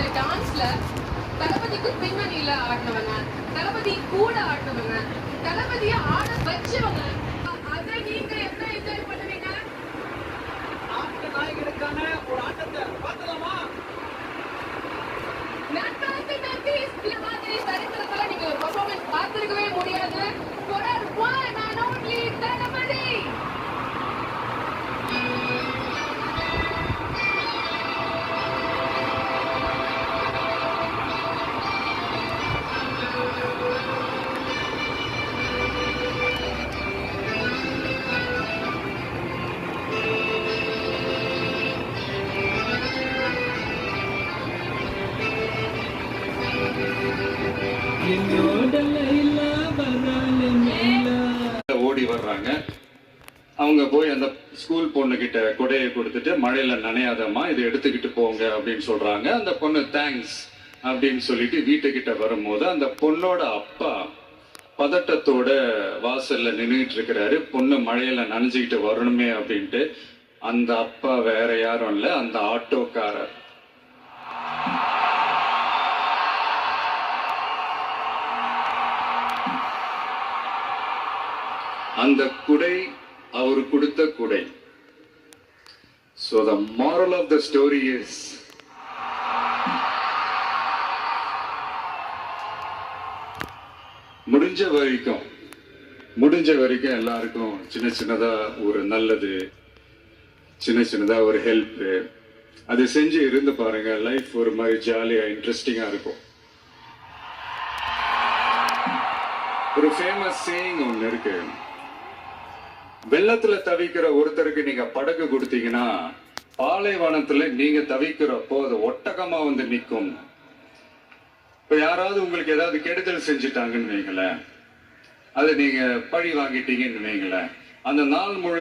இந்த டான்ஸ்ல தளபதிக்கு பின்னணியில ஆடினவங்க, தளபதி கூட ஆடினவங்க, தளபதியை ஆட வச்சவங்க, அதை நீங்க எப்படி என்ஜாய் பண்ணுவீங்க? ஆட்ட நாயகனுக்கான ஒரு ஆட்டத்தை பார்த்தலாமா? நட்பாக்கு நன்றி. இந்த மாதிரி சரித்திரத்துல நீங்க ஒரு பெர்ஃபார்மன்ஸ் பார்த்திருக்கவே முடியாது. For our one and only தளபதி. ஓடி வர்றாங்க. அவங்க போய் அந்த ஸ்கூல் பொண்ணு கிட்ட கொடையை கொடுத்துட்டு மழையில நனையாதம்மா இதை எடுத்துக்கிட்டு போங்க அப்படின்னு சொல்றாங்க. அந்த பொண்ணு தேங்க்ஸ் அப்படின்னு சொல்லிட்டு வீட்டுக்கிட்ட வரும்போது அந்த பொண்ணோட அப்பா பதட்டத்தோட வாசல்ல நின்றுட்டு இருக்கிறாரு. பொண்ணு மழையில நனைஞ்சுக்கிட்டு வரணுமே அப்படின்ட்டு. அந்த அப்பா வேற யாரும் இல்ல, அந்த ஆட்டோக்காரர். அந்த குடை அவர் கொடுத்த குடை. So the moral of the story is முடிஞ்ச வரைக்கும் எல்லாருக்கும் சின்ன சின்னதா ஒரு நல்லது, சின்ன சின்னதா ஒரு ஹெல்ப், அது செஞ்சு இருந்து பாருங்க. லைஃப் ஒரு மாதிரி ஜாலியா இன்ட்ரெஸ்டிங்கா இருக்கும். ஒரு ஃபேமஸ் சேயிங் ஒன்னு இருக்கு. வெள்ளத்துல தவிக்கிற ஒருத்தருக்கு நீங்க படகு கொடுத்தீங்கன்னா பாலைவனத்துல நீங்க தவிக்கிறப்போ அது ஒட்டகமா வந்து நிற்கும். இப்ப யாராவது உங்களுக்கு ஏதாவது கெடுதல் செஞ்சுட்டாங்கன்னு வைங்களேன், அதை நீங்க பழி வாங்கிட்டீங்கன்னு வைங்களேன், அந்த நாள் முழு